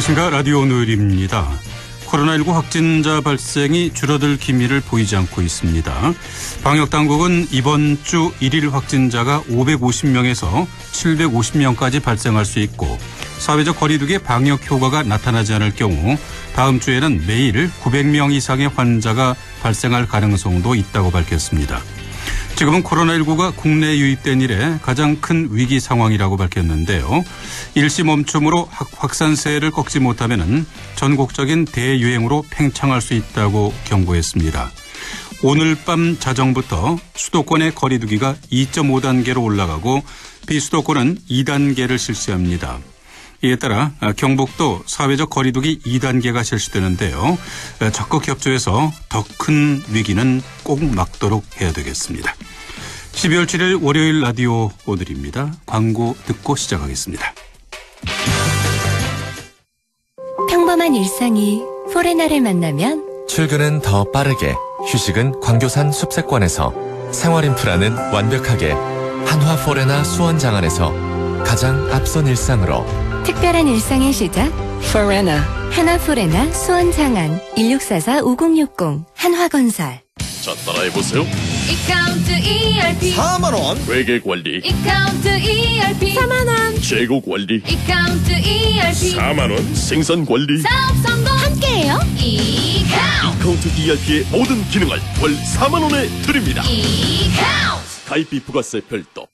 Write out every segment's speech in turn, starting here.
안녕하십니까. 라디오 오늘입니다. 코로나19 확진자 발생이 줄어들 기미를 보이지 않고 있습니다. 방역당국은 이번 주 1일 확진자가 550명에서 750명까지 발생할 수 있고 사회적 거리두기의 방역 효과가 나타나지 않을 경우 다음 주에는 매일 900명 이상의 환자가 발생할 가능성도 있다고 밝혔습니다. 지금은 코로나19가 국내에 유입된 이래 가장 큰 위기 상황이라고 밝혔는데요. 일시 멈춤으로 확산세를 꺾지 못하면 전국적인 대유행으로 팽창할 수 있다고 경고했습니다. 오늘 밤 자정부터 수도권의 거리두기가 2.5단계로 올라가고 비수도권은 2단계를 실시합니다. 이에 따라 경북도 사회적 거리두기 2단계가 실시되는데요. 적극 협조해서 더 큰 위기는 꼭 막도록 해야 되겠습니다. 12월 7일 월요일 라디오 오늘입니다. 광고 듣고 시작하겠습니다. 평범한 일상이 포레나를 만나면 출근은 더 빠르게, 휴식은 광교산 숲세권에서, 생활 인프라는 완벽하게 한화 포레나 수원장안에서 가장 앞선 일상으로 특별한 일상의 시작 포레나 한화 포레나 수원장안 1644-5060 한화건설. 자, 따라해보세요. 이카운트 ERP 4만원 회계관리, 이카운트 ERP 4만원 재고관리, 이카운트 ERP 4만원 생산관리. 사업 성공 함께해요. 이카운트 ERP의 모든 기능을 월 4만원에 드립니다. 이카운트 가입비 부가세 별도.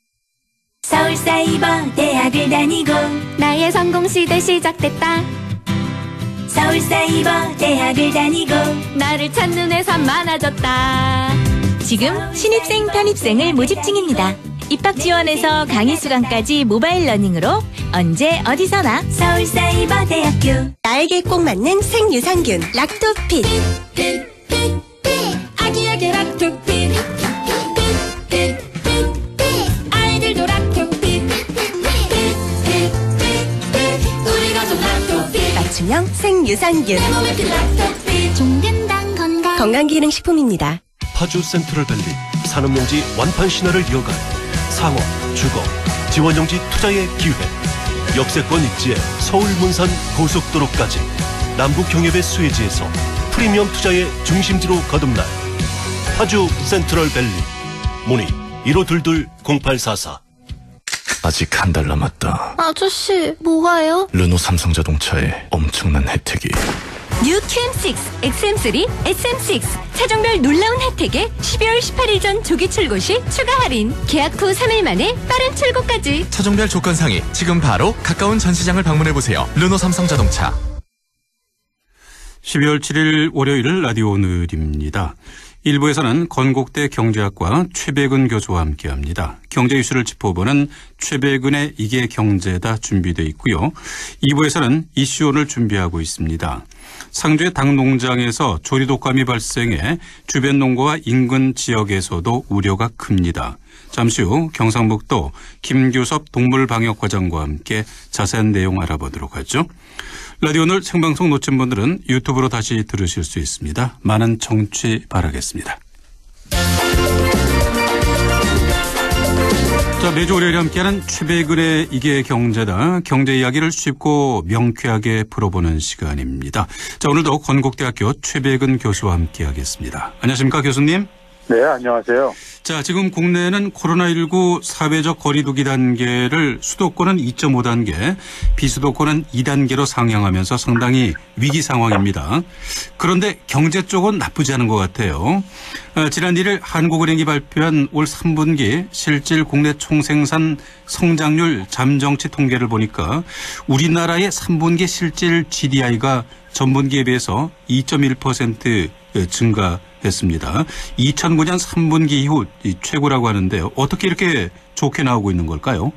서울사이버대학을 다니고 나의 성공시대 시작됐다. 서울사이버대학을 다니고 나를 찾는 회사 많아졌다. 지금 신입생 편입생을 모집 중입니다. 입학 지원에서 강의 수강까지 모바일 러닝으로 언제 어디서나 서울사이버대학교. 나에게 꼭 맞는 생유산균 락토핏. 아기에게 락토핏 아이들도 락토핏 우리 가족 락토핏 맞춤형 생유산균. 종근당 건강기능식품입니다. 파주 센트럴밸리 산업용지 완판 신화를 이어갈 상업, 주거, 지원용지 투자의 기회. 역세권 입지에 서울 문산 고속도로까지 남북경협의 수혜지에서 프리미엄 투자의 중심지로 거듭날 파주 센트럴밸리. 문의 1522-0844. 아직 한 달 남았다. 아저씨 뭐가요? 르노 삼성자동차의 엄청난 혜택이. 뉴 QM6, XM3, SM6 차종별 놀라운 혜택에 12월 18일 전 조기 출고 시 추가 할인. 계약 후 3일 만에 빠른 출고까지. 차종별 조건 상의 지금 바로 가까운 전시장을 방문해보세요. 르노 삼성자동차. 12월 7일 월요일 라디오 오늘입니다. 1부에서는 건국대 경제학과 최백은 교수와 함께합니다. 경제 이슈를 짚어보는 최백은의 이게 경제다 준비되어 있고요. 2부에서는 이슈온을 준비하고 있습니다. 상주의 닭 농장에서 조리독감이 발생해 주변 농가와 인근 지역에서도 우려가 큽니다. 잠시 후 경상북도 김규섭 동물방역과장과 함께 자세한 내용 알아보도록 하죠. 라디오 오늘 생방송 놓친 분들은 유튜브로 다시 들으실 수 있습니다. 많은 청취 바라겠습니다. 자, 매주 월요일에 함께하는 최백은의 이게 경제다. 경제 이야기를 쉽고 명쾌하게 풀어보는 시간입니다. 자, 오늘도 건국대학교 최백은 교수와 함께하겠습니다. 안녕하십니까, 교수님? 네, 안녕하세요. 자, 지금 국내는 코로나19 사회적 거리두기 단계를 수도권은 2.5단계, 비수도권은 2단계로 상향하면서 상당히 위기 상황입니다. 그런데 경제 쪽은 나쁘지 않은 것 같아요. 지난 1일 한국은행이 발표한 올 3분기 실질 국내 총생산 성장률 잠정치 통계를 보니까 우리나라의 3분기 실질 GDI가 전분기에 비해서 2.1% 증가했습니다. 2009년 3분기 이후 최고라고 하는데요. 어떻게 이렇게 좋게 나오고 있는 걸까요?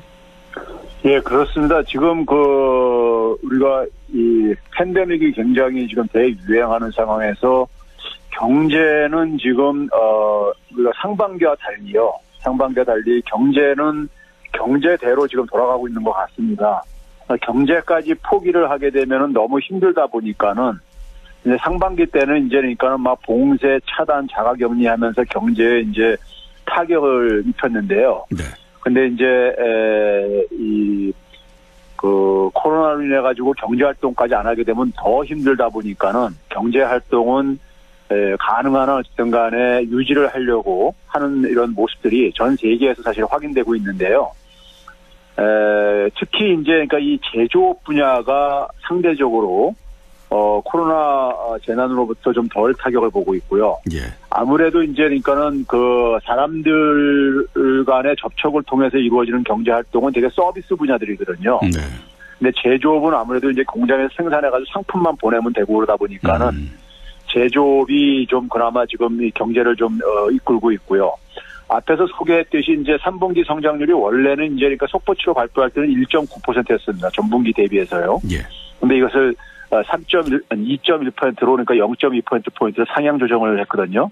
예, 그렇습니다. 지금 우리가 이 팬데믹이 굉장히 지금 대유행하는 상황에서 경제는 지금 우리가 상반기와 달리 경제는 경제대로 지금 돌아가고 있는 것 같습니다. 경제까지 포기를 하게 되면은 너무 힘들다 보니까는 이제 상반기 때는 이제 그러니까는 막 봉쇄, 차단, 자가격리하면서 경제에 이제 타격을 입혔는데요. 네. 근데 이제 그 코로나로 인해 가지고 경제 활동까지 안 하게 되면 더 힘들다 보니까는 경제 활동은 가능한 한 어쨌든 간에 유지를 하려고 하는 이런 모습들이 전 세계에서 사실 확인되고 있는데요. 특히 이제 그러니까 이 제조업 분야가 상대적으로 코로나 재난으로부터 좀 덜 타격을 보고 있고요. 예. 아무래도 이제 그러니까는 그 사람들 간의 접촉을 통해서 이루어지는 경제 활동은 되게 서비스 분야들이거든요. 네. 근데 제조업은 아무래도 이제 공장에서 생산해가지고 상품만 보내면 되고 그러다 보니까는 제조업이 좀 그나마 지금 이 경제를 좀 이끌고 있고요. 앞에서 소개했듯이 이제 3분기 성장률이 원래는 이제 그러니까 속보치로 발표할 때는 1.9%였습니다. 전분기 대비해서요. 예. 근데 이것을 2.1%로 그러니까 0.2%포인트 상향 조정을 했거든요.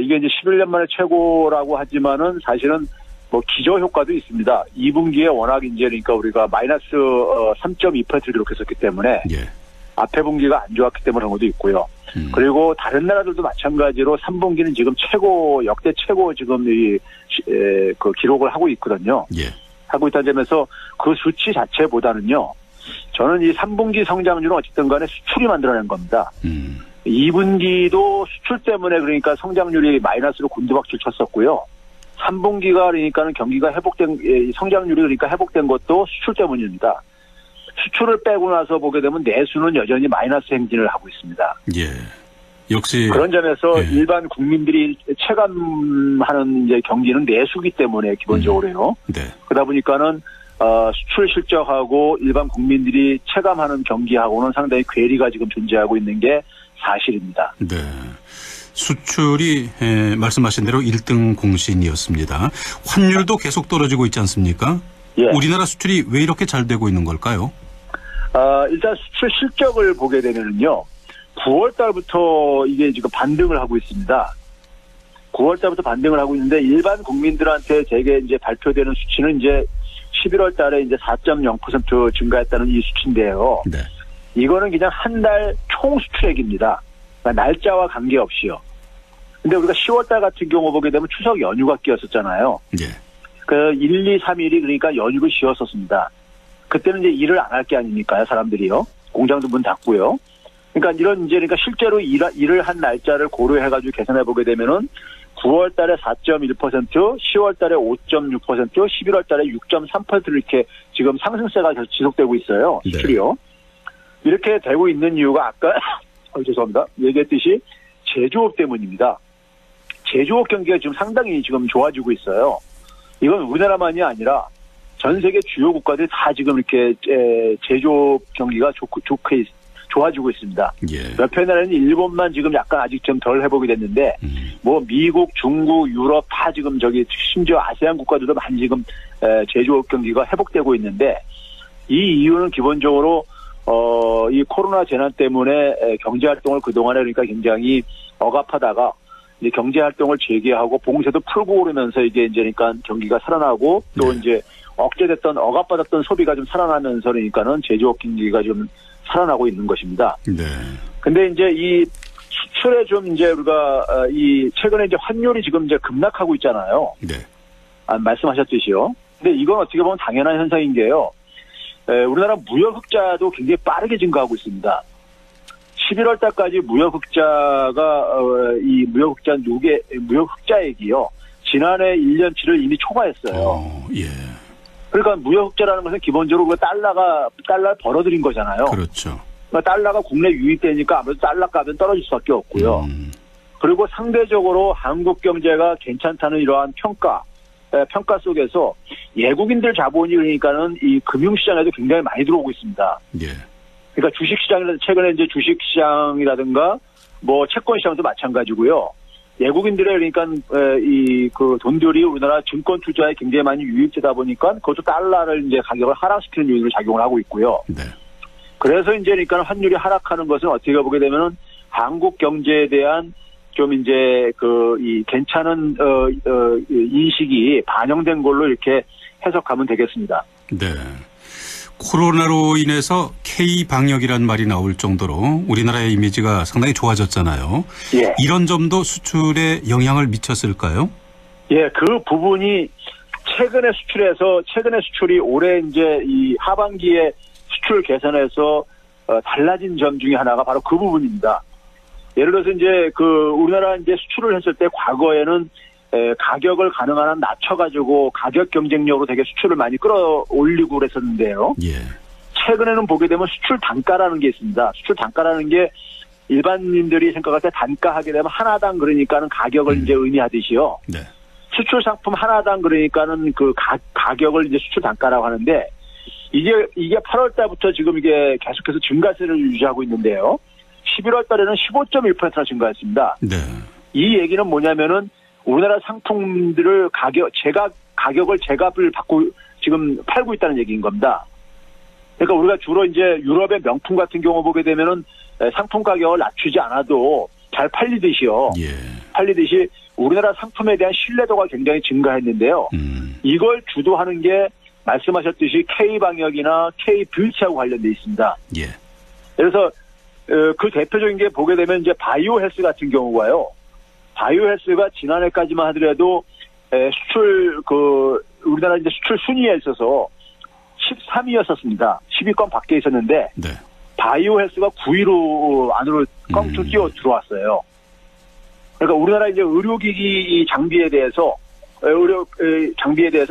이게 이제 11년 만에 최고라고 하지만은 사실은 뭐 기저 효과도 있습니다. 2분기에 워낙 이제 그러니까 우리가 마이너스 3.2%를 기록했었기 때문에 예. 앞에 분기가 안 좋았기 때문에 그런 것도 있고요. 그리고 다른 나라들도 마찬가지로 3분기는 지금 역대 최고 지금 그 기록을 하고 있거든요. 예. 하고 있다는 점에서 그 수치 자체보다는요. 저는 이 3분기 성장률은 어쨌든 간에 수출이 만들어낸 겁니다. 2분기도 수출 때문에 그러니까 성장률이 마이너스로 곤두박질 쳤었고요. 3분기가 그러니까는 경기가 성장률이 그러니까 회복된 것도 수출 때문입니다. 수출을 빼고 나서 보게 되면 내수는 여전히 마이너스 행진을 하고 있습니다. 예. 역시 그런 점에서 예. 일반 국민들이 체감하는 이제 경기는 내수기 때문에 기본적으로요. 네. 그러다 보니까는 수출 실적하고 일반 국민들이 체감하는 경기하고는 상당히 괴리가 지금 존재하고 있는 게 사실입니다. 네. 수출이 말씀하신 대로 1등 공신이었습니다. 환율도 계속 떨어지고 있지 않습니까? 예. 우리나라 수출이 왜 이렇게 잘 되고 있는 걸까요? 일단 수출 실적을 보게 되면은요. 9월 달부터 이게 지금 반등을 하고 있습니다. 9월 달부터 반등을 하고 있는데 일반 국민들한테 제게 이제 발표되는 수치는 이제 11월 달에 이제 4.0% 증가했다는 이 수치인데요. 네. 이거는 그냥 한 달 총 수출액입니다. 그러니까 날짜와 관계없이요. 근데 우리가 10월 달 같은 경우 보게 되면 추석 연휴가 끼었었잖아요. 예. 그 1, 2, 3일이 그러니까 연휴를 쉬었었습니다. 그때는 이제 일을 안 할 게 아닙니까, 사람들이요. 공장도 문 닫고요. 그러니까 이런 이제 그러니까 실제로 일을 한 날짜를 고려해가지고 계산해 보게 되면은 9월 달에 4.1%, 10월 달에 5.6%, 11월 달에 6.3% 이렇게 지금 상승세가 지속되고 있어요. 수출이요. 네. 이렇게 되고 있는 이유가 아까 죄송합니다. 얘기했듯이 제조업 때문입니다. 제조업 경기가 지금 상당히 지금 좋아지고 있어요. 이건 우리나라만이 아니라 전 세계 주요 국가들이 다 지금 이렇게 제조업 경기가 좋게 좋아지고 있습니다. 예. 몇몇 나라는 일본만 지금 약간 아직 좀 덜 회복이 됐는데 뭐 미국, 중국, 유럽 다 지금 심지어 아세안 국가들도 많이 지금 제조업 경기가 회복되고 있는데 이 이유는 기본적으로 이 코로나 재난 때문에 경제 활동을 그동안에 그러니까 굉장히 억압하다가 이제 경제 활동을 재개하고 봉쇄도 풀고 오르면서 이게 이제 그러니까 경기가 살아나고 또 이제 억압받았던 소비가 좀 살아나면서 그러니까는 제조업 경기가 좀 살아나고 있는 것입니다. 네. 근데 이제 이 수출에 좀 이제 우리가 이 최근에 이제 환율이 지금 이제 급락하고 있잖아요. 네. 말씀하셨듯이요. 근데 이건 어떻게 보면 당연한 현상인 게요. 우리나라 무역 흑자도 굉장히 빠르게 증가하고 있습니다. 11월 달까지 무역 흑자가 이 무역 흑자액이요. 지난해 1년치를 이미 초과했어요. 예. 그러니까 무역 흑자라는 것은 기본적으로 달러를 벌어들인 거잖아요. 그렇죠. 그러니까 달러가 국내 유입되니까 아무래도 달러 값은 떨어질 수밖에 없고요. 그리고 상대적으로 한국 경제가 괜찮다는 이러한 평가 속에서 외국인들 자본이 그러니까는 이 금융시장에도 굉장히 많이 들어오고 있습니다. 예. 그러니까 최근에 이제 주식시장이라든가 뭐 채권시장도 마찬가지고요. 외국인들의 그러니까 그 돈들이 우리나라 증권 투자에 굉장히 많이 유입되다 보니까 그것도 달러를 이제 가격을 하락시키는 요인으로 작용을 하고 있고요. 네. 그래서 이제 그러니까 환율이 하락하는 것은 어떻게 보게 되면은 한국 경제에 대한 좀 이제 이 괜찮은 인식이 반영된 걸로 이렇게 해석하면 되겠습니다. 네. 코로나로 인해서 K-방역이라는 말이 나올 정도로 우리나라의 이미지가 상당히 좋아졌잖아요. 예. 이런 점도 수출에 영향을 미쳤을까요? 예, 그 부분이 최근에 수출이 올해 이제 이 하반기에 수출 개선에서 달라진 점 중에 하나가 바로 그 부분입니다. 예를 들어서 이제 우리나라 이제 수출을 했을 때 과거에는 가격을 가능한 한 낮춰가지고 가격 경쟁력으로 되게 수출을 많이 끌어올리고 그랬었는데요. 예. 최근에는 보게 되면 수출 단가라는 게 있습니다. 수출 단가라는 게 일반인들이 생각할 때 단가 하게 되면 하나당 그러니까는 가격을 이제 의미하듯이요. 네. 수출 상품 하나당 그러니까는 그 가격을 이제 수출 단가라고 하는데 이게 8월 달부터 지금 이게 계속해서 증가세를 유지하고 있는데요. 11월 달에는 15.1%나 증가했습니다. 네. 이 얘기는 뭐냐면은 우리나라 상품들을 가격을 제값을 받고 지금 팔고 있다는 얘기인 겁니다. 그러니까 우리가 주로 이제 유럽의 명품 같은 경우 보게 되면은 상품 가격을 낮추지 않아도 잘 팔리듯이요. 예. 팔리듯이 우리나라 상품에 대한 신뢰도가 굉장히 증가했는데요. 이걸 주도하는 게 말씀하셨듯이 K방역이나 K뷰티하고 관련돼 있습니다. 예. 그래서 그 대표적인 게 보게 되면 이제 바이오 헬스 같은 경우가요. 바이오 헬스가 지난해까지만 하더라도 우리나라 이제 수출 순위에 있어서 13위였었습니다. 10위권 밖에 있었는데 네. 바이오 헬스가 9위로 안으로 껑충 뛰어 들어왔어요. 그러니까 우리나라 이제 의료기기 장비에 대해서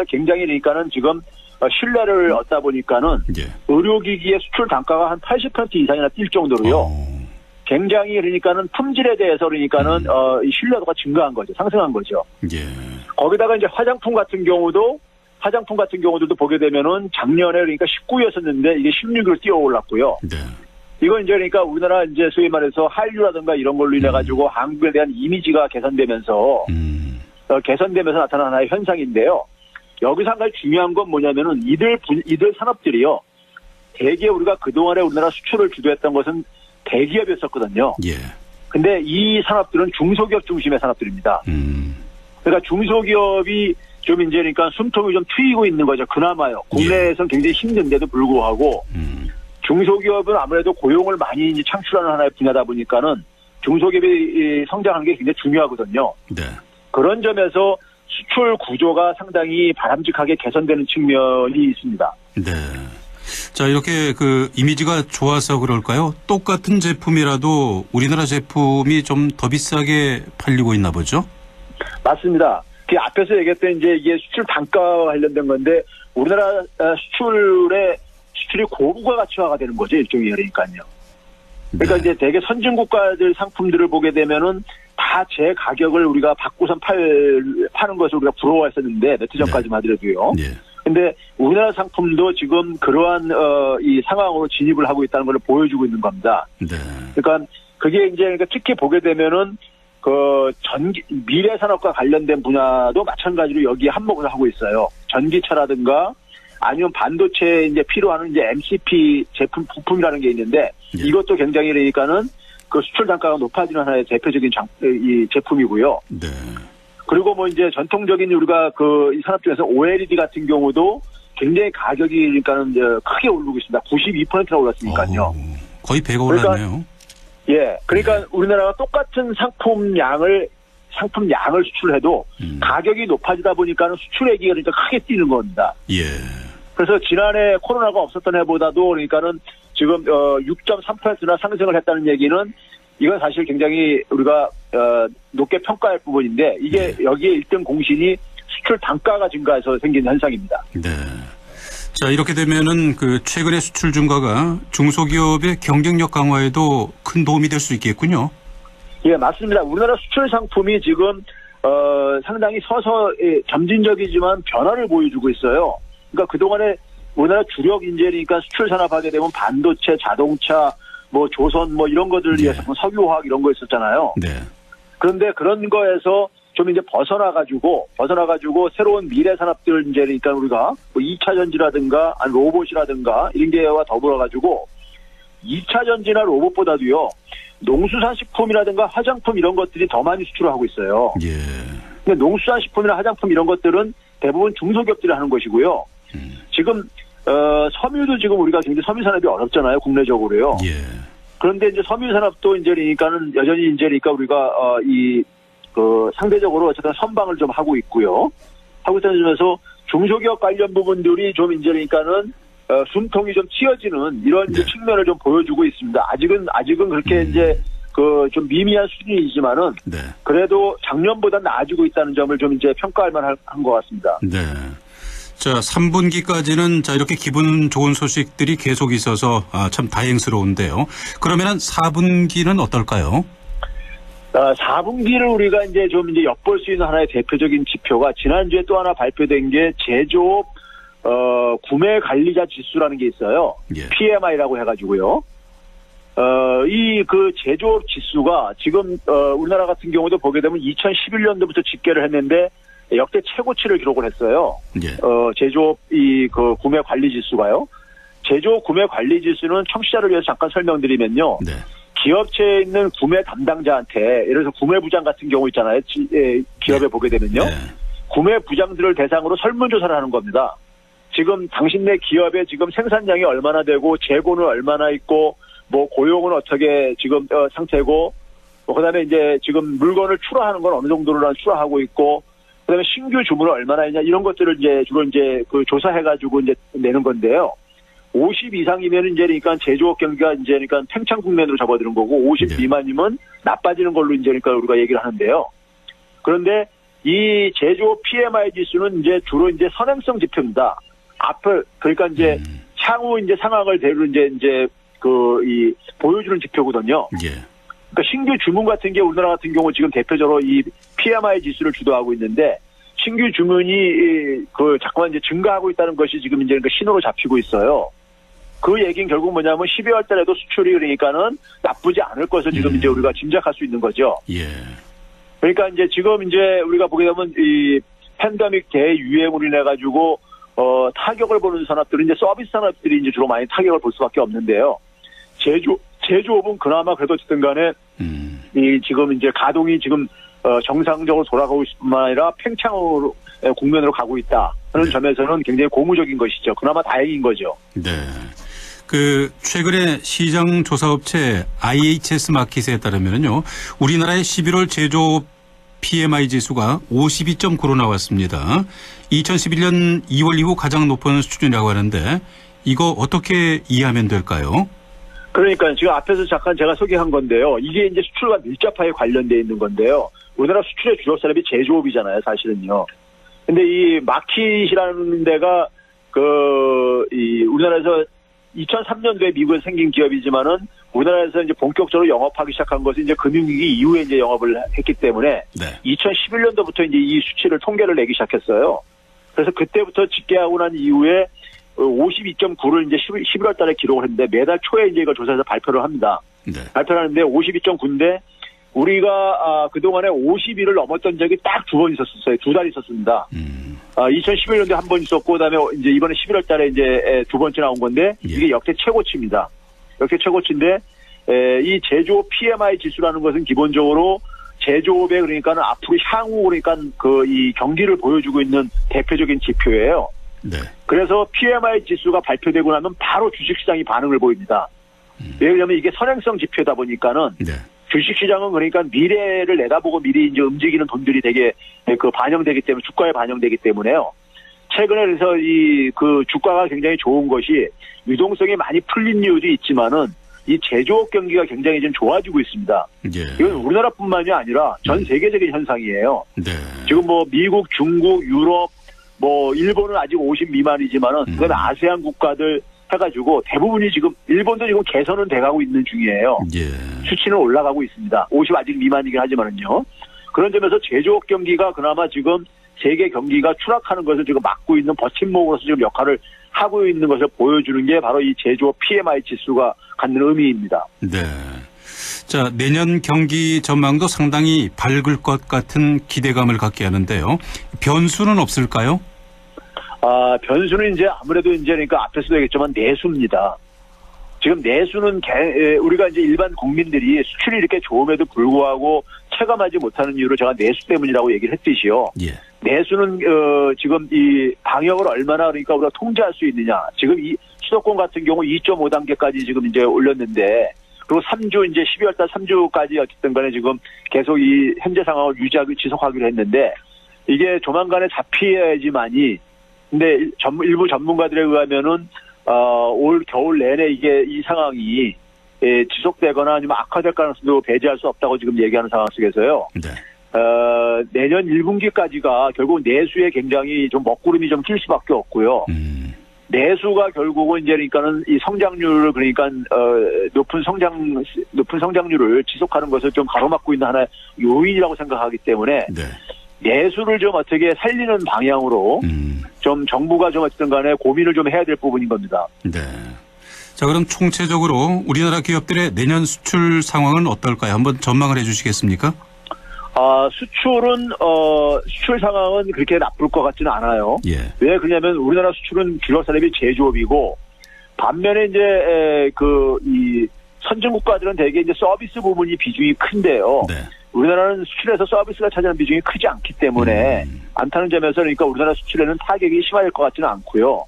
굉장히 그러니까는 지금 신뢰를 얻다 보니까는 예. 의료기기의 수출 단가가 한 80% 이상이나 뛸 정도로요. 굉장히 그러니까는 품질에 대해서 그러니까는 이 신뢰도가 증가한 거죠. 상승한 거죠. 예. 거기다가 이제 화장품 같은 경우도 보게 되면은 작년에 그러니까 19위였었는데 이게 16위로 뛰어 올랐고요. 네. 이건 이제 그러니까 우리나라 이제 소위 말해서 한류라든가 이런 걸로 인해 가지고 한국에 대한 이미지가 개선되면서 나타난 하나의 현상인데요. 여기서 한 가지 중요한 건 뭐냐면은 이들 산업들이요. 대개 우리가 그동안에 우리나라 수출을 주도했던 것은 대기업이었었거든요. 예. 근데 이 산업들은 중소기업 중심의 산업들입니다. 그러니까 중소기업이 좀 이제 그러니까 숨통이 좀 트이고 있는 거죠. 그나마요. 국내에서는 굉장히 힘든데도 불구하고 중소기업은 아무래도 고용을 많이 이제 창출하는 하나의 분야다 보니까는 중소기업이 성장하는 게 굉장히 중요하거든요. 네. 그런 점에서 수출 구조가 상당히 바람직하게 개선되는 측면이 있습니다. 네. 자, 이렇게 이미지가 좋아서 그럴까요? 똑같은 제품이라도 우리나라 제품이 좀 더 비싸게 팔리고 있나 보죠? 맞습니다. 그 앞에서 얘기했던 이제 이게 수출 단가와 관련된 건데 우리나라 수출이 고부가 가치화가 되는 거죠. 일종의 그러니까요. 그러니까 네. 이제 대개 선진 국가들 상품들을 보게 되면은 다 제 가격을 우리가 받고선 파는 것을 우리가 부러워했었는데 며칠 전까지만 하더라도요. 네. 근데 우리나라 상품도 지금 그러한 이 상황으로 진입을 하고 있다는 걸 보여주고 있는 겁니다. 네. 그러니까 그게 이제 그러니까 특히 보게 되면은 미래 산업과 관련된 분야도 마찬가지로 여기에 한몫을 하고 있어요. 전기차라든가 아니면 반도체에 이제 필요한 이제 MCP 제품 부품이라는 게 있는데 이것도 굉장히 그러니까는 그 수출 단가가 높아지는 하나의 대표적인 이 제품이고요. 네. 그리고 뭐 이제 전통적인 우리가 이 산업 중에서 OLED 같은 경우도 굉장히 가격이 그러니까는 이제 크게 오르고 있습니다. 92%나 올랐으니까요. 거의 100가 올랐네요. 그러니까 우리나라가 똑같은 상품 양을 수출해도 가격이 높아지다 보니까는 수출액이 그러니까 크게 뛰는 겁니다. 예. 그래서 지난해 코로나가 없었던 해보다도 그러니까는 지금 6.3%나 상승을 했다는 얘기는 이건 사실 굉장히 우리가 높게 평가할 부분인데 이게 여기에 1등 공신이 수출 단가가 증가해서 생긴 현상입니다. 네. 자, 이렇게 되면은 최근의 수출 증가가 중소기업의 경쟁력 강화에도 큰 도움이 될 수 있겠군요. 예, 맞습니다. 우리나라 수출 상품이 지금 상당히 점진적이지만 변화를 보여주고 있어요. 그러니까 그동안에 우리나라 주력 인재니까 수출 산업하게 되면 반도체, 자동차, 뭐 조선 뭐 이런 것들을 위해서 석유화학 이런 거 있었잖아요. 네. 그런데 그런 거에서 좀 이제 벗어나가지고 새로운 미래 산업들 이제니까 우리가 뭐 2차 전지라든가 아니 로봇이라든가 이런 게와 더불어가지고 2차 전지나 로봇보다도요 농수산식품이라든가 화장품 이런 것들이 더 많이 수출을 하고 있어요. 예. 근데 농수산식품이나 화장품 이런 것들은 대부분 중소기업들이 하는 것이고요. 지금 섬유도 지금 우리가 굉장히 섬유 산업이 어렵잖아요, 국내적으로요. 예. 그런데 이제 섬유 산업도 이제니까는 여전히 이제니까 우리가 상대적으로 어쨌든 선방을 좀 하고 있고요. 하고 있다는 점에서 중소기업 관련 부분들이 좀 이제 그러니까는 숨통이 좀 튀어지는 이런 이제 네. 측면을 좀 보여주고 있습니다. 아직은 그렇게 이제 그 좀 미미한 수준이지만은 네. 그래도 작년보다 나아지고 있다는 점을 좀 이제 평가할 만한 것 같습니다. 네. 자, 3분기까지는 자, 이렇게 기분 좋은 소식들이 계속 있어서 참 다행스러운데요. 그러면은 4분기는 어떨까요? 4분기를 우리가 이제 좀 이제 엿볼 수 있는 하나의 대표적인 지표가 지난주에 또 하나 발표된 게 제조업 구매 관리자 지수라는 게 있어요. 예. PMI라고 해가지고요. 이 그 제조업 지수가 지금 우리나라 같은 경우도 보게 되면 2011년도부터 집계를 했는데 역대 최고치를 기록을 했어요. 예. 제조업 그 구매 관리 지수가요. 제조업 구매 관리 지수는 청취자를 위해서 잠깐 설명드리면요. 네. 기업체에 있는 구매 담당자한테 예를 들어서 구매부장 같은 경우 있잖아요. 기업에 네. 보게 되면요. 네. 구매부장들을 대상으로 설문조사를 하는 겁니다. 지금 당신네 기업에 지금 생산량이 얼마나 되고 재고는 얼마나 있고 뭐 고용은 어떻게 지금 상태고 그다음에 이제 지금 물건을 출하하는 건 어느 정도로 출하하고 있고 그다음에 신규 주문은 얼마나 있냐 이런 것들을 이제 주로 이제 그 조사해가지고 이제 내는 건데요. 50 이상이면 이제 그러니까 제조업 경기가 이제 그러니까 팽창 국면으로 접어드는 거고 50 네. 미만이면 나빠지는 걸로 이제 그러니까 우리가 얘기를 하는데요. 그런데 이 제조업 PMI 지수는 이제 주로 이제 선행성 지표입니다. 그러니까 이제 향후 이제 상황을 대로 이제 이 보여주는 지표거든요. 예. 그러니까 신규 주문 같은 게 우리나라 같은 경우 지금 대표적으로 이 PMI 지수를 주도하고 있는데 신규 주문이 자꾸만 이제 증가하고 있다는 것이 지금 이제 그러니까 신호로 잡히고 있어요. 그 얘기는 결국 뭐냐면 12월 달에도 수출이 그러니까는 나쁘지 않을 것을 지금 이제 우리가 짐작할 수 있는 거죠. 예. 그러니까 이제 지금 이제 우리가 보게 되면 이 팬데믹 대유행으로 인해 가지고 타격을 보는 산업들은 이제 서비스 산업들이 이제 주로 많이 타격을 볼 수밖에 없는데요. 제조업은 그나마 그래도 어쨌든 간에 이 지금 이제 가동이 지금 정상적으로 돌아가고 있을 뿐만 아니라 팽창으로 국면으로 가고 있다 하는 네. 점에서는 굉장히 고무적인 것이죠. 그나마 다행인 거죠. 네. 최근에 시장 조사업체 IHS 마켓에 따르면요. 우리나라의 11월 제조업 PMI 지수가 52.9로 나왔습니다. 2011년 2월 이후 가장 높은 수준이라고 하는데 이거 어떻게 이해하면 될까요? 그러니까 지금 앞에서 잠깐 제가 소개한 건데요. 이게 이제 수출과 밀접하게 관련되어 있는 건데요. 우리나라 수출의 주요 산업이 제조업이잖아요, 사실은요. 근데 이 마켓이라는 데가 우리나라에서 2003년도에 미국에서 생긴 기업이지만은 우리나라에서 이제 본격적으로 영업하기 시작한 것은 이제 금융위기 이후에 이제 영업을 했기 때문에 네. 2011년도부터 이제 이 수치를 통계를 내기 시작했어요. 그래서 그때부터 집계하고 난 이후에 52.9를 이제 11월 달에 기록을 했는데 매달 초에 이제 이걸 조사해서 발표를 합니다. 네. 발표를 하는데 52.9인데 우리가 그동안에 51을 넘었던 적이 딱 두 번 있었어요. 두 달 있었습니다. 2011년도에 한 번 있었고 그다음에 이제 이번에 11월 달에 이제 두 번째 나온 건데 이게 역대 최고치입니다. 역대 최고치인데 이 제조업 PMI 지수라는 것은 기본적으로 제조업에 그러니까는 앞으로 향후 그러니까 이 경기를 보여주고 있는 대표적인 지표예요. 네. 그래서 PMI 지수가 발표되고 나면 바로 주식시장이 반응을 보입니다. 왜냐하면 이게 선행성 지표다 보니까는 네. 주식시장은 그러니까 미래를 내다보고 미리 이제 움직이는 돈들이 되게 반영되기 때문에 주가에 반영되기 때문에요. 최근에 그래서 주가가 굉장히 좋은 것이 유동성이 많이 풀린 이유도 있지만은 이 제조업 경기가 굉장히 좀 좋아지고 있습니다. 예. 이건 우리나라뿐만이 아니라 전 세계적인 현상이에요. 네. 지금 뭐 미국, 중국, 유럽, 뭐 일본은 아직 50 미만이지만은 그다음에 아세안 국가들 해가지고 대부분이 지금 일본도 지금 개선은 돼가고 있는 중이에요. 예. 수치는 올라가고 있습니다. 50 아직 미만이긴 하지만은요. 그런 점에서 제조업 경기가 그나마 지금 세계 경기가 추락하는 것을 지금 막고 있는 버팀목으로서 지금 역할을 하고 있는 것을 보여주는 게 바로 이 제조업 PMI 지수가 갖는 의미입니다. 네. 자, 내년 경기 전망도 상당히 밝을 것 같은 기대감을 갖게 하는데요. 변수는 없을까요? 변수는 이제 아무래도 이제 그러니까 앞에서도 얘기했지만 내수입니다. 지금 내수는 우리가 이제 일반 국민들이 수출이 이렇게 좋음에도 불구하고 체감하지 못하는 이유로 제가 내수 때문이라고 얘기를 했듯이요. 예. 내수는 지금 이 방역을 얼마나 그러니까 우리가 통제할 수 있느냐. 지금 이 수도권 같은 경우 2.5단계까지 지금 이제 올렸는데 그리고 3주 이제 12월 달 3주까지 어쨌든 간에 지금 계속 이 현재 상황을 지속하기로 했는데 이게 조만간에 잡혀야지만이 근데 일부 전문가들에 의하면은 올 겨울 내내 이 상황이 지속되거나 아니면 악화될 가능성도 배제할 수 없다고 지금 얘기하는 상황 속에서요. 네. 내년 1분기까지가 결국 내수에 굉장히 좀 먹구름이 좀 낄 수밖에 없고요. 내수가 결국은 이제 그러니까는 이 성장률을 그러니까 높은 성장률을 지속하는 것을 좀 가로막고 있는 하나의 요인이라고 생각하기 때문에 네. 내수를 좀 어떻게 살리는 방향으로 좀 정부가 좀 어쨌든 간에 고민을 좀 해야 될 부분인 겁니다. 네. 자, 그럼 총체적으로 우리나라 기업들의 내년 수출 상황은 어떨까요? 한번 전망을 해 주시겠습니까? 수출 상황은 그렇게 나쁠 것 같지는 않아요. 예. 왜 그러냐면 우리나라 수출은 기록산업이 제조업이고 반면에 이제 이 선진 국가들은 대개 이제 서비스 부분이 비중이 큰데요. 네. 우리나라는 수출에서 서비스가 차지하는 비중이 크지 않기 때문에 않다는 점에서 그러니까 우리나라 수출에는 타격이 심할 것 같지는 않고요.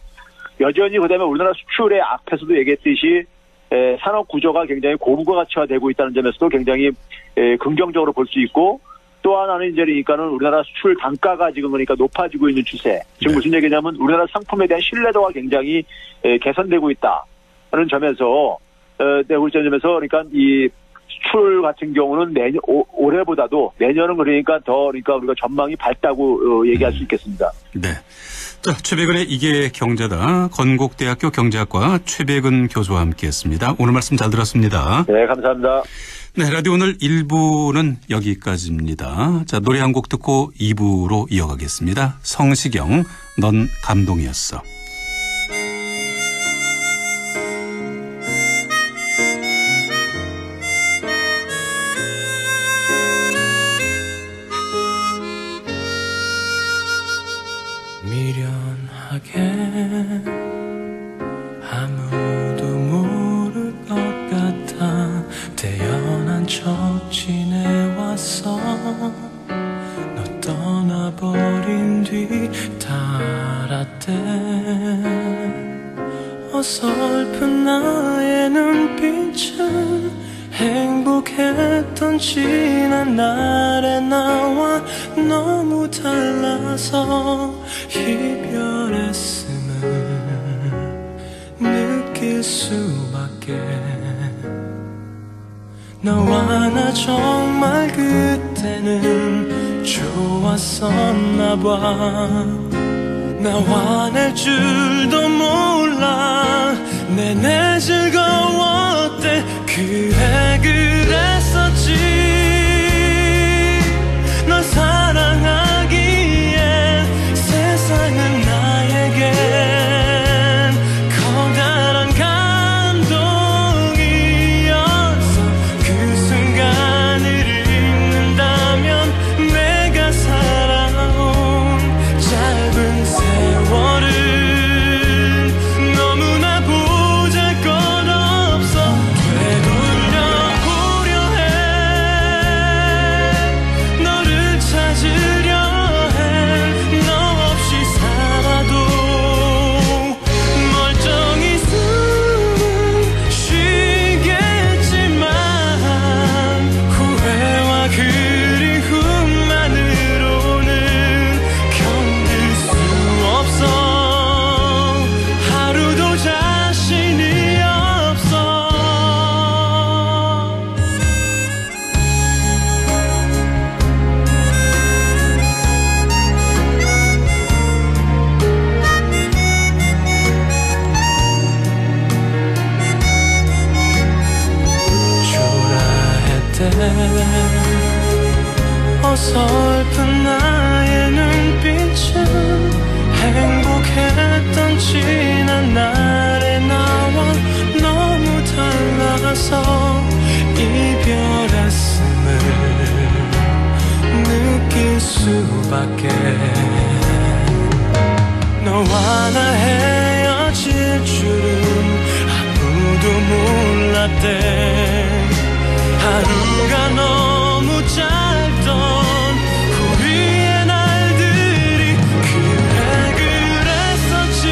여전히 그다음에 우리나라 수출의 앞에서도 얘기했듯이 산업 구조가 굉장히 고부가가치화되고 있다는 점에서도 굉장히 긍정적으로 볼 수 있고 또 하나는 이제 그러니까는 우리나라 수출 단가가 지금 그러니까 높아지고 있는 추세. 지금 무슨 얘기냐면 우리나라 상품에 대한 신뢰도가 굉장히 개선되고 있다는 점에서 그러니까 이 수출 같은 경우는 올해보다도 내년은 그러니까 우리가 전망이 밝다고 얘기할 수 있겠습니다. 네. 자, 최백은의 이게 경제다. 건국대학교 경제학과 최백은 교수와 함께했습니다. 오늘 말씀 잘 들었습니다. 네, 감사합니다. 네, 라디오 오늘 1부는 여기까지입니다. 자, 노래 한 곡 듣고 2부로 이어가겠습니다. 성시경, 넌 감동이었어. 미련하게 아무도 모를 것 같아 태어난 척 지내왔어. 너 떠나버린 뒤 달았대. 어설픈 나의 눈빛은 행복했던 지난 날의 나와 너무 달라서 이별했음을 느낄 수밖에. 너와 나 정말 그때는 좋았었나 봐. 나 화낼 줄도 몰라. 내내 즐거웠대. 그래 그랬었지. 널 사랑하기엔 세상은 나에겐 커다란 감동이었어. 그 순간을 잊는다면 내가 살아온 짧은 세월을 너무나 보잘것없어 되돌려보려 해. 너를 찾으려 해. 너 없이 살아도 멀쩡히 숨은 쉬겠지만 후회와 그리움만으로는 견딜 수 없어. 하루도 자신이 없어. 초라했대. 어설픈 나의 눈빛은 행복했던 지난 날의 나와 너무 달라서 이별했음을 느낄 수밖에. 너와 나 헤어질 줄은 아무도 몰랐대. 하루가 너무 짧던 우리의 날들이 그래 그랬었지.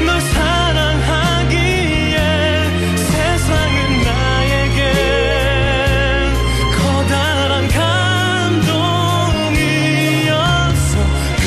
널 사랑하기에 세상은 나에겐 커다란 감동이었어. 그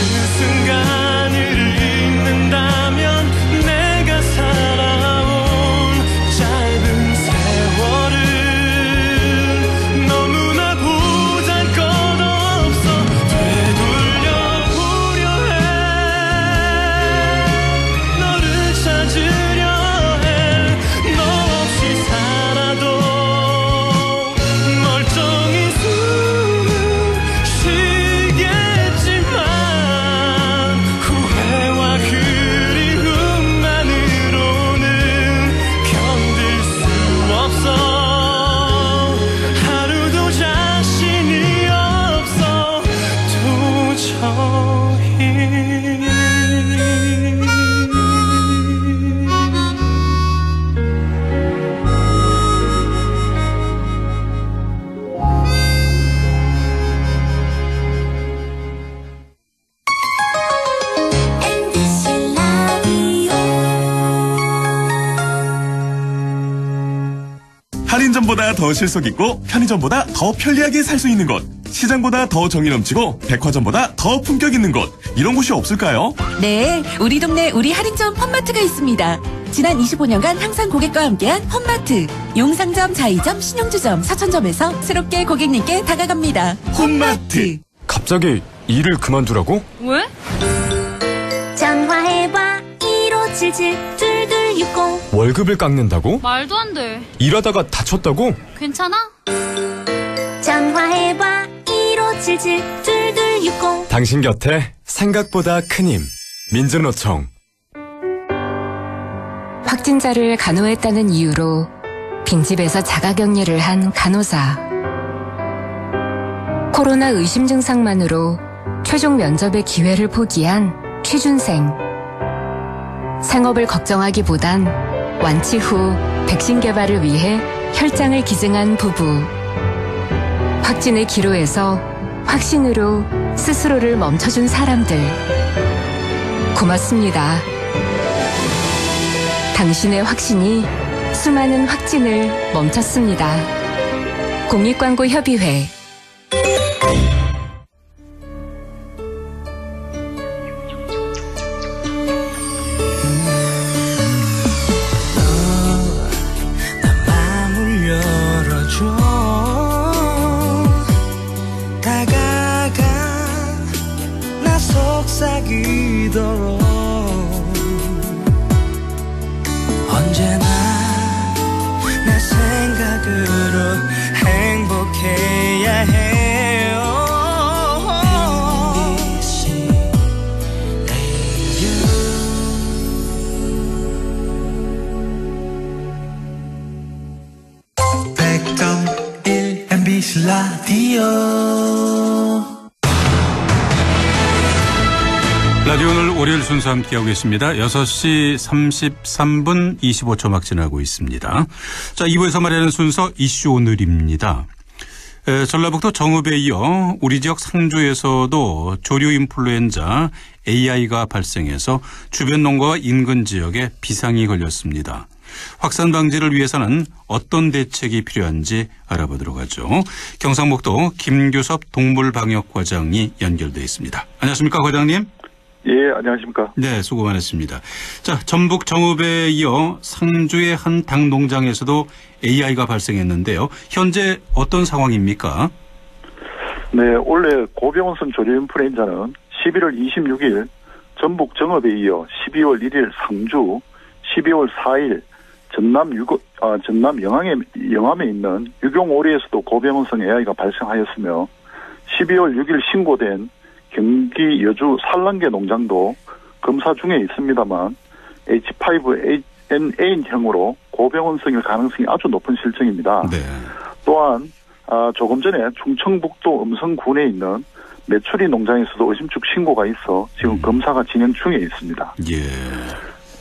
할인점보다 더 실속 있고 편의점보다 더 편리하게 살 수 있는 곳. 시장보다 더 정이 넘치고 백화점보다 더 품격 있는 곳. 이런 곳이 없을까요? 네, 우리 동네 우리 할인점 펀마트가 있습니다. 지난 25년간 항상 고객과 함께한 펀마트. 용상점, 자이점, 신용주점, 사천점에서 새롭게 고객님께 다가갑니다. 펀마트. 갑자기 일을 그만두라고? 왜? 전화해봐 1577-2260 월급을 깎는다고? 말도 안 돼. 일하다가 다쳤다고? 괜찮아? 전화해봐 1577-2260 당신 곁에 생각보다 큰 힘. 민주노총. 확진자를 간호했다는 이유로 빈집에서 자가격리를 한 간호사. 코로나 의심 증상만으로 최종 면접의 기회를 포기한 취준생. 생업을 걱정하기보단 완치 후 백신 개발을 위해 혈장을 기증한 부부. 확진의 기로에서 확신으로 스스로를 멈춰준 사람들. 고맙습니다. 당신의 확신이 수많은 확진을 멈췄습니다. 공익광고협의회. 언제나 내 생각으로 행복해야 해요. MBC 라디오. 라디오 오늘 월요일 순서 함께하고 계십니다. 6시 33분 25초 막 지나고 있습니다. 자, 2부에서 마련하는 순서 이슈 오늘입니다. 전라북도 정읍에 이어 우리 지역 상주에서도 조류 인플루엔자 AI가 발생해서 주변 농가와 인근 지역에 비상이 걸렸습니다. 확산 방지를 위해서는 어떤 대책이 필요한지 알아보도록 하죠. 경상북도 김규섭 동물방역과장이 연결되어 있습니다. 안녕하십니까, 과장님? 예, 안녕하십니까. 네, 수고 많으십니다. 자, 전북 정읍에 이어 상주의 한 닭 농장에서도 AI가 발생했는데요. 현재 어떤 상황입니까? 네, 원래 고병원성 조류 인플루엔자는 11월 26일 전북 정읍에 이어 12월 1일 상주, 12월 4일 전남 영암에 있는 유경오리에서도 고병원성 AI가 발생하였으며 12월 6일 신고된 경기 여주 산란계 농장도 검사 중에 있습니다만 H5N8형으로 고병원성일 가능성이 아주 높은 실정입니다. 네. 또한 조금 전에 충청북도 음성군에 있는 메추리 농장에서도 의심축 신고가 있어 지금 검사가 진행 중에 있습니다. 예.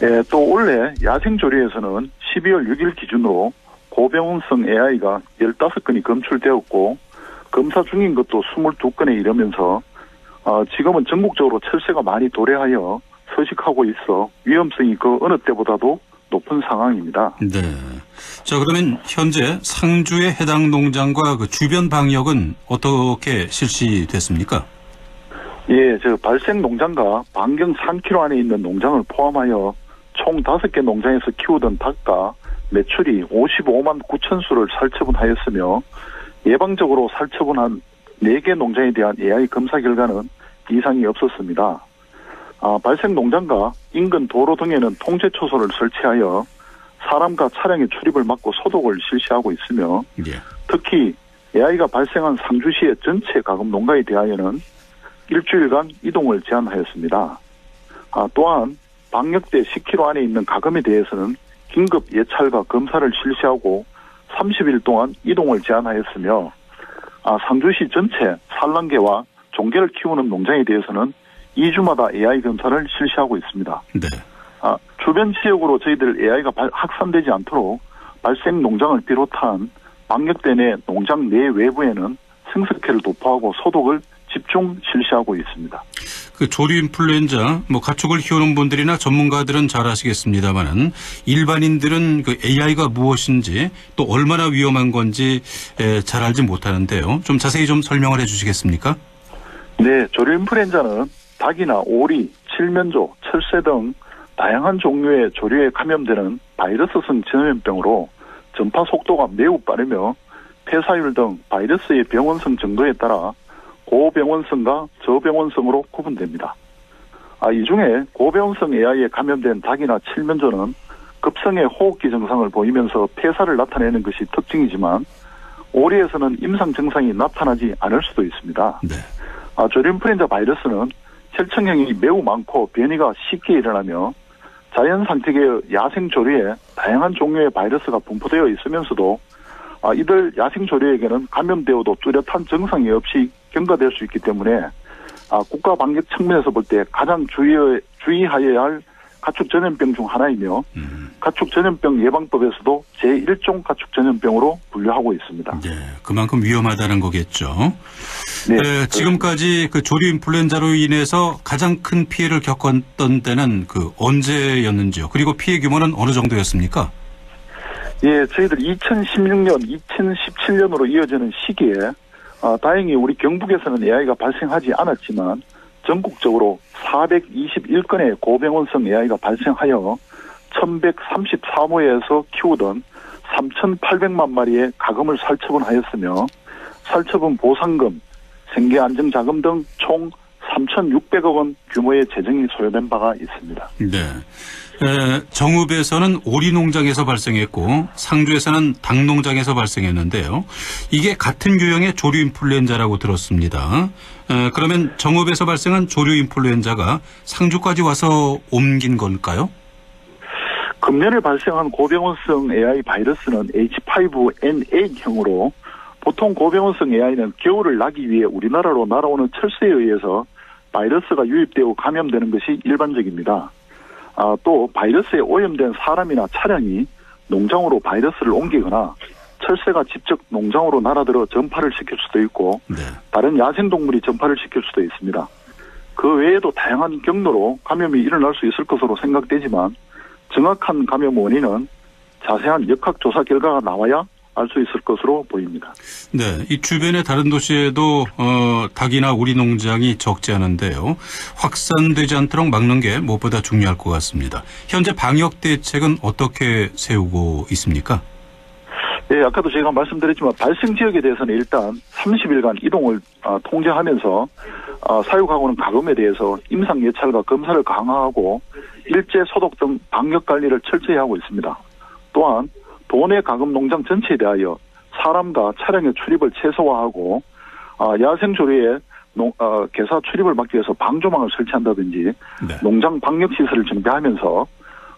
예, 또 원래 야생조류에서는 12월 6일 기준으로 고병원성 AI가 15건이 검출되었고 검사 중인 것도 22건에 이르면서 지금은 전국적으로 철새가 많이 도래하여 서식하고 있어 위험성이 그 어느 때보다도 높은 상황입니다. 네. 자, 그러면 현재 상주의 해당 농장과 그 주변 방역은 어떻게 실시됐습니까? 예, 발생 농장과 반경 3km 안에 있는 농장을 포함하여 총 5개 농장에서 키우던 닭과 메추리 55만 9천 수를 살처분하였으며 예방적으로 살처분한 4개 농장에 대한 AI 검사 결과는 이상이 없었습니다. 발생 농장과 인근 도로 등에는 통제 초소를 설치하여 사람과 차량의 출입을 막고 소독을 실시하고 있으며 특히 AI가 발생한 상주시의 전체 가금 농가에 대하여는 일주일간 이동을 제한하였습니다. 또한 방역대 10km 안에 있는 가금에 대해서는 긴급 예찰과 검사를 실시하고 30일 동안 이동을 제한하였으며 상주시 전체 산란계와 종개를 키우는 농장에 대해서는 2주마다 AI 검사를 실시하고 있습니다. 네. 주변 지역으로 저희들 AI가 확산되지 않도록 발생 농장을 비롯한 방역대 내 농장 내 외부에는 생석회를 도포하고 소독을 집중 실시하고 있습니다. 그 조류 인플루엔자 가축을 키우는 분들이나 전문가들은 잘 아시겠습니다만은 일반인들은 그 AI가 무엇인지 또 얼마나 위험한 건지 잘 알지 못하는데요. 좀 자세히 좀 설명을 해 주시겠습니까? 네, 조류 인플루엔자는 닭이나 오리, 칠면조, 철새 등 다양한 종류의 조류에 감염되는 바이러스성 전염병으로 전파 속도가 매우 빠르며 폐사율 등 바이러스의 병원성 정도에 따라 고병원성과 저병원성으로 구분됩니다. 이 중에 고병원성 AI에 감염된 닭이나 칠면조는 급성의 호흡기 증상을 보이면서 폐사를 나타내는 것이 특징이지만 오리에서는 임상 증상이 나타나지 않을 수도 있습니다. 네. 조류 인플루엔자 바이러스는 혈청형이 매우 많고 변이가 쉽게 일어나며 자연 상태계의 야생 조류에 다양한 종류의 바이러스가 분포되어 있으면서도 이들 야생 조류에게는 감염되어도 뚜렷한 증상이 없이 경과될 수 있기 때문에 국가 방역 측면에서 볼 때 가장 주의하여야 할 가축 전염병 중 하나이며 가축 전염병 예방법에서도 제1종 가축 전염병으로 분류하고 있습니다. 네, 그만큼 위험하다는 거겠죠. 네, 지금까지 그 조류 인플루엔자로 인해서 가장 큰 피해를 겪었던 때는 언제였는지요? 그리고 피해 규모는 어느 정도였습니까? 예, 저희들 2016년, 2017년으로 이어지는 시기에 다행히 우리 경북에서는 AI가 발생하지 않았지만 전국적으로 421건의 고병원성 AI가 발생하여 1134모에서 키우던 3,800만 마리의 가금을 살처분하였으며 살처분 보상금, 생계안정자금 등 총 3,600억 원 규모의 재정이 소요된 바가 있습니다. 네. 정읍에서는 오리 농장에서 발생했고 상주에서는 닭 농장에서 발생했는데요. 이게 같은 유형의 조류 인플루엔자라고 들었습니다. 그러면 정읍에서 발생한 조류 인플루엔자가 상주까지 와서 옮긴 걸까요? 금년에 발생한 고병원성 AI 바이러스는 H5N8형으로 보통 고병원성 AI는 겨울을 나기 위해 우리나라로 날아오는 철새에 의해서 바이러스가 유입되고 감염되는 것이 일반적입니다. 또 바이러스에 오염된 사람이나 차량이 농장으로 바이러스를 옮기거나 철새가 직접 농장으로 날아들어 전파를 시킬 수도 있고 다른 야생동물이 전파를 시킬 수도 있습니다. 그 외에도 다양한 경로로 감염이 일어날 수 있을 것으로 생각되지만 정확한 감염 원인은 자세한 역학조사 결과가 나와야 알 수 있을 것으로 보입니다. 네, 이 주변의 다른 도시에도 닭이나 오리 농장이 적지 않은데요. 확산되지 않도록 막는 게 무엇보다 중요할 것 같습니다. 현재 방역 대책은 어떻게 세우고 있습니까? 네, 아까도 제가 말씀드렸지만 발생 지역에 대해서는 일단 30일간 이동을 통제하면서 사육하고는 가금에 대해서 임상 예찰과 검사를 강화하고 일제 소독 등 방역 관리를 철저히 하고 있습니다. 또한 도내 가금 농장 전체에 대하여 사람과 차량의 출입을 최소화하고 야생 조류의 개사 출입을 막기 위해서 방조망을 설치한다든지 농장 방역 시설을 정비하면서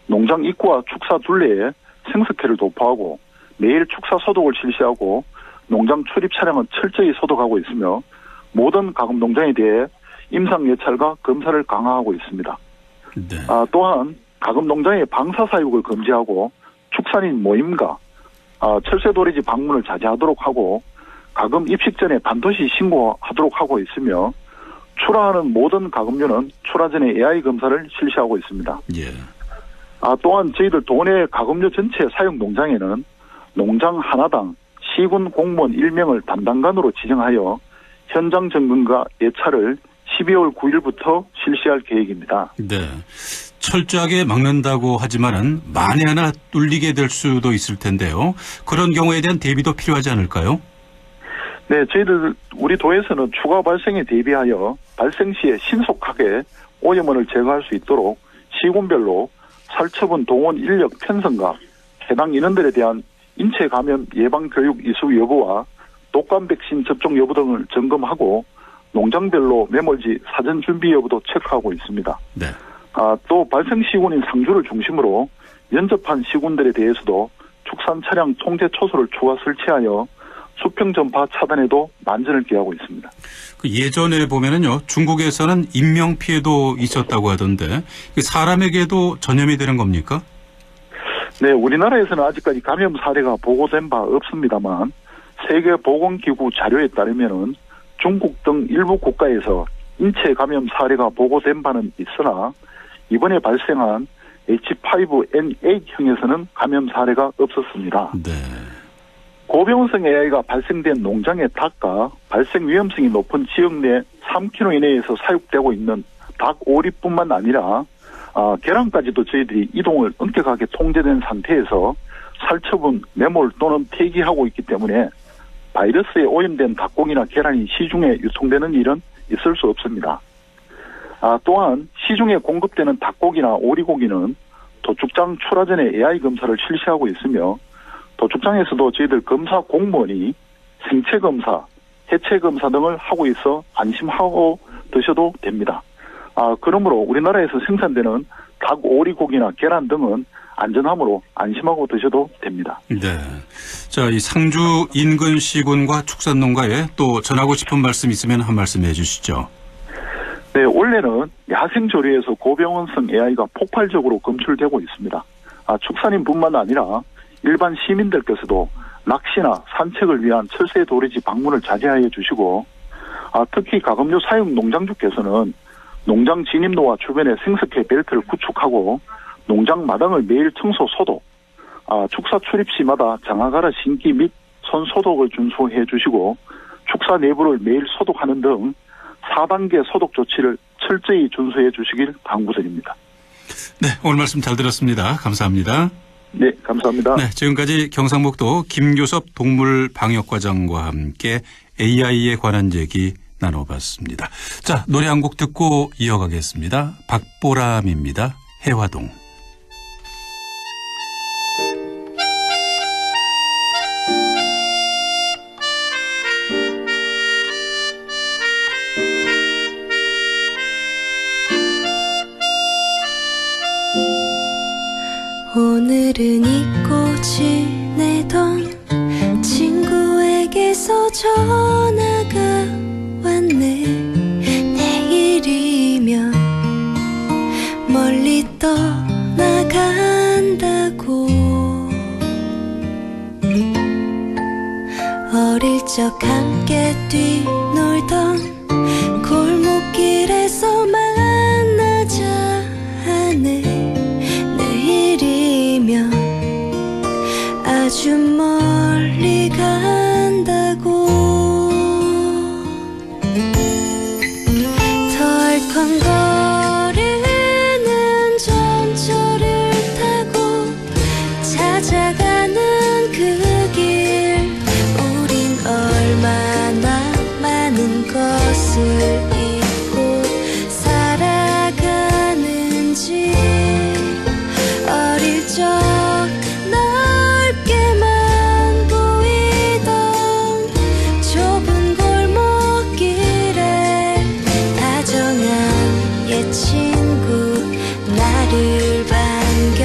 농장 입구와 축사 둘레에 생석회를 도포하고 매일 축사 소독을 실시하고 농장 출입 차량은 철저히 소독하고 있으며 모든 가금 농장에 대해 임상 예찰과 검사를 강화하고 있습니다. 네. 또한 가금 농장의 방사 사육을 금지하고 축산인 모임과 철새도래지 방문을 자제하도록 하고 가금 입식 전에 반드시 신고하도록 하고 있으며 출하하는 모든 가금류는 출하 전에 AI 검사를 실시하고 있습니다. 예. 또한 저희들 도내 가금류 전체 사육 농장에는 농장 하나당 시군 공무원 1명을 담당관으로 지정하여 현장 점검과 예찰을 12월 9일부터 실시할 계획입니다. 네. 철저하게 막는다고 하지만은 만에 하나 뚫리게 될 수도 있을 텐데요. 그런 경우에 대한 대비도 필요하지 않을까요? 네, 저희들 우리 도에서는 추가 발생에 대비하여 발생 시에 신속하게 오염원을 제거할 수 있도록 시군별로 살처분 동원 인력 편성과 해당 인원들에 대한 인체 감염 예방 교육 이수 여부와 독감 백신 접종 여부 등을 점검하고 농장별로 매몰지 사전 준비 여부도 체크하고 있습니다. 네. 또 발생 시군인 상주를 중심으로 연접한 시군들에 대해서도 축산 차량 통제 초소를 추가 설치하여 수평 전파 차단에도 만전을 기하고 있습니다. 예전에 보면은요, 중국에서는 인명 피해도 있었다고 하던데 사람에게도 전염이 되는 겁니까? 네, 우리나라에서는 아직까지 감염 사례가 보고된 바 없습니다만 세계보건기구 자료에 따르면은 중국 등 일부 국가에서 인체 감염 사례가 보고된 바는 있으나 이번에 발생한 H5N8형에서는 감염 사례가 없었습니다. 네. 고병원성 AI가 발생된 농장의 닭과 발생 위험성이 높은 지역 내 3km 이내에서 사육되고 있는 닭 오리뿐만 아니라 계란까지도 저희들이 이동을 엄격하게 통제된 상태에서 살처분, 매몰 또는 폐기하고 있기 때문에 바이러스에 오염된 닭고기나 계란이 시중에 유통되는 일은 있을 수 없습니다. 또한 시중에 공급되는 닭고기나 오리고기는 도축장 출하 전에 AI 검사를 실시하고 있으며 도축장에서도 저희들 검사 공무원이 생체 검사, 해체 검사 등을 하고 있어 안심하고 드셔도 됩니다. 그러므로 우리나라에서 생산되는 닭, 오리고기나 계란 등은 안전하므로 안심하고 드셔도 됩니다. 네. 자, 이 상주 인근 시군과 축산농가에 또 전하고 싶은 말씀 있으면 한 말씀 해주시죠. 네, 원래는 야생조류에서 고병원성 AI가 폭발적으로 검출되고 있습니다. 축산인뿐만 아니라 일반 시민들께서도 낚시나 산책을 위한 철새 도래지 방문을 자제하여 주시고 특히 가금류 사육 농장주께서는 농장 진입로와 주변에 생석회 벨트를 구축하고 농장 마당을 매일 청소 소독, 축사 출입 시마다 장화가라 신기 및 손 소독을 준수해 주시고 축사 내부를 매일 소독하는 등 4단계 소독 조치를 철저히 준수해 주시길 당부드립니다. 네, 오늘 말씀 잘 들었습니다. 감사합니다. 네, 감사합니다. 네, 지금까지 경상북도 김교섭 동물방역과장과 함께 AI에 관한 얘기 나눠봤습니다. 자, 노래 한 곡 듣고 이어가겠습니다. 박보람입니다. 해화동. 오늘은 잊고 지내던 친구에게서 전화가 왔네. 내일이면 멀리 떠나간다고. 어릴 적 함께 뛰놀던 골목길에서 만나자 하네. 내일이면 아주 멀리 간다고. 덜컹거리는 전철을 타고 찾아가는 그 길. 우린 얼마나 많은 것을 잊고 살아가는지. 어릴 적 넓게만 보이던 좁은 골목길에 다정한 옛 친구 나를 반겨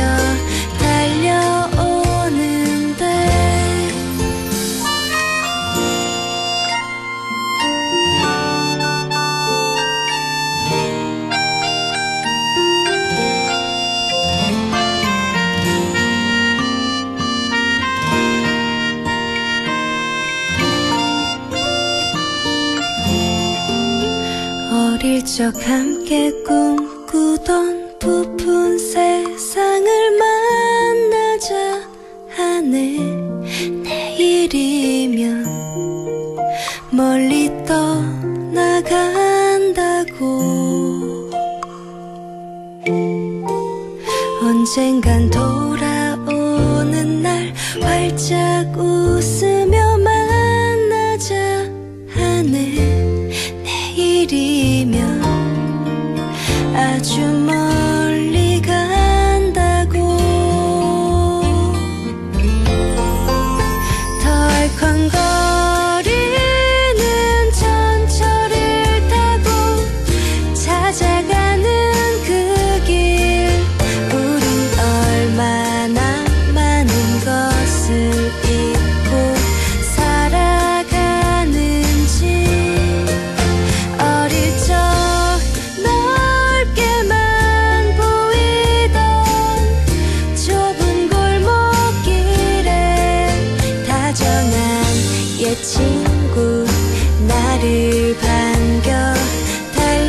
달려오는데. 어릴 적 함께 꿈꾸던 부푼 세상을 만나자 하네. 내일이면 멀리 떠나간다고. 언젠간 돌아오는 날 활짝 웃으며 만나자 하네. 내일이면 아주 멀리 간다고. 덜컹거리는 전철을 타고 찾아가는 그 길. 우린 얼마나 많은 것을 잊고 살아가는지. 어릴 적 넓게만 보이던 좁은 골목길에 다정한 옛 친구 나를 반겨 달려오는데.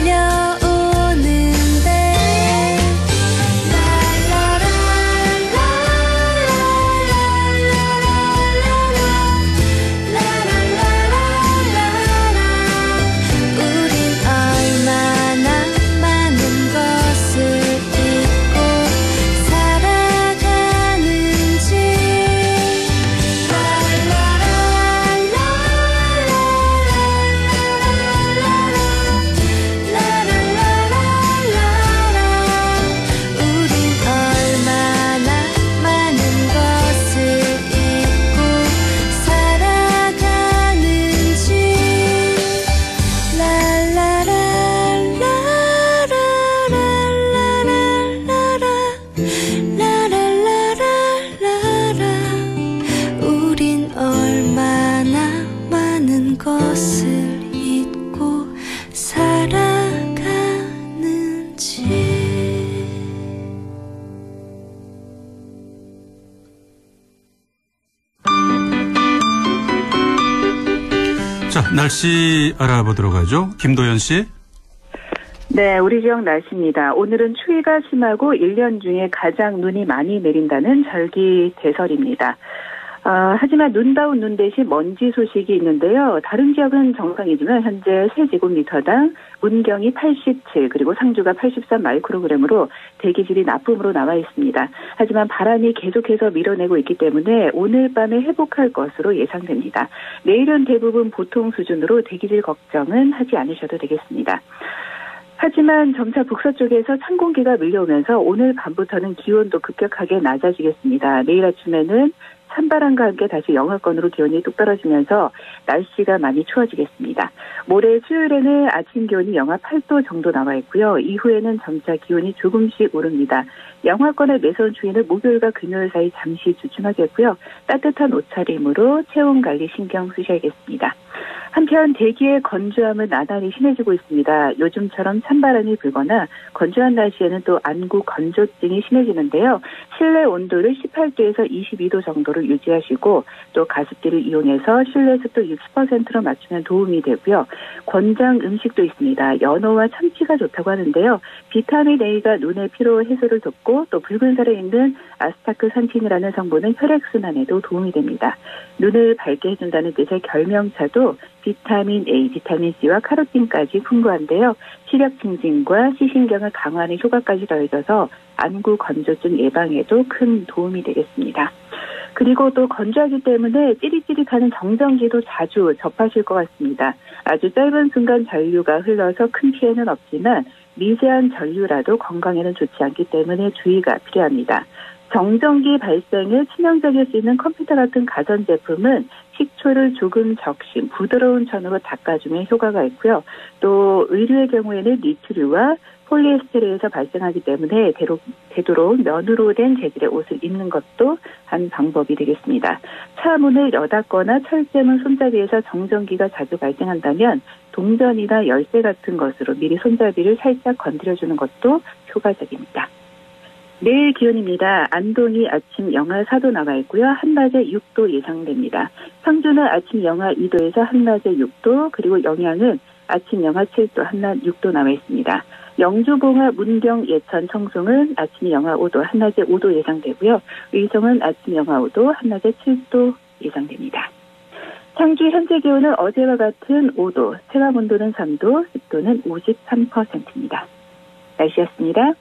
자, 날씨 알아보도록 하죠. 김도연 씨. 네, 우리 지역 날씨입니다. 오늘은 추위가 심하고 1년 중에 가장 눈이 많이 내린다는 절기 대설입니다. 하지만 눈다운 눈 대신 먼지 소식이 있는데요. 다른 지역은 정상이지만 현재 세제곱미터당 문경이 87 그리고 상주가 83 마이크로그램으로 대기질이 나쁨으로 나와 있습니다. 하지만 바람이 계속해서 밀어내고 있기 때문에 오늘 밤에 회복할 것으로 예상됩니다. 내일은 대부분 보통 수준으로 대기질 걱정은 하지 않으셔도 되겠습니다. 하지만 점차 북서쪽에서 찬 공기가 밀려오면서 오늘 밤부터는 기온도 급격하게 낮아지겠습니다. 내일 아침에는 찬바람과 함께 다시 영하권으로 기온이 뚝 떨어지면서 날씨가 많이 추워지겠습니다. 모레 수요일에는 아침 기온이 영하 8도 정도 나와 있고요. 이후에는 점차 기온이 조금씩 오릅니다. 영하권의 매서운 추위는 목요일과 금요일 사이 잠시 주춤하겠고요. 따뜻한 옷차림으로 체온 관리 신경 쓰셔야겠습니다. 한편 대기의 건조함은 나날이 심해지고 있습니다. 요즘처럼 찬바람이 불거나 건조한 날씨에는 또 안구 건조증이 심해지는데요. 실내 온도를 18도에서 22도 정도로 유지하시고 또 가습기를 이용해서 실내 습도 60%로 맞추면 도움이 되고요. 권장 음식도 있습니다. 연어와 참치가 좋다고 하는데요. 비타민 A가 눈의 피로 해소를 돕고 또 붉은 살에 있는 아스타크산틴이라는 성분은 혈액순환에도 도움이 됩니다. 눈을 밝게 해준다는 뜻의 결명차도 비타민 A, 비타민 C와 카로틴까지 풍부한데요. 시력 증진과 시신경을 강화하는 효과까지 더해져서 안구 건조증 예방에도 큰 도움이 되겠습니다. 그리고 또 건조하기 때문에 찌릿찌릿하는 정전기도 자주 접하실 것 같습니다. 아주 짧은 순간 전류가 흘러서 큰 피해는 없지만 미세한 전류라도 건강에는 좋지 않기 때문에 주의가 필요합니다. 정전기 발생에 치명적일 수 있는 컴퓨터 같은 가전제품은 식초를 조금 적신 부드러운 천으로 닦아주면 효과가 있고요. 또 의류의 경우에는 니트류와 폴리에스테르에서 발생하기 때문에 되도록 면으로 된 재질의 옷을 입는 것도 한 방법이 되겠습니다. 차 문을 여닫거나 철제문 손잡이에서 정전기가 자주 발생한다면 동전이나 열쇠 같은 것으로 미리 손잡이를 살짝 건드려주는 것도 효과적입니다. 내일 기온입니다. 안동이 아침 영하 4도 나와 있고요. 한낮에 6도 예상됩니다. 청주는 아침 영하 2도에서 한낮에 6도, 그리고 영양은 아침 영하 7도, 한낮 6도 나와 있습니다. 영주, 봉화, 문경, 예천, 청송은 아침 영하 5도, 한낮에 5도 예상되고요. 의성은 아침 영하 5도, 한낮에 7도 예상됩니다. 청주 현재 기온은 어제와 같은 5도, 체감 온도는 3도, 습도는 53%입니다. 날씨였습니다.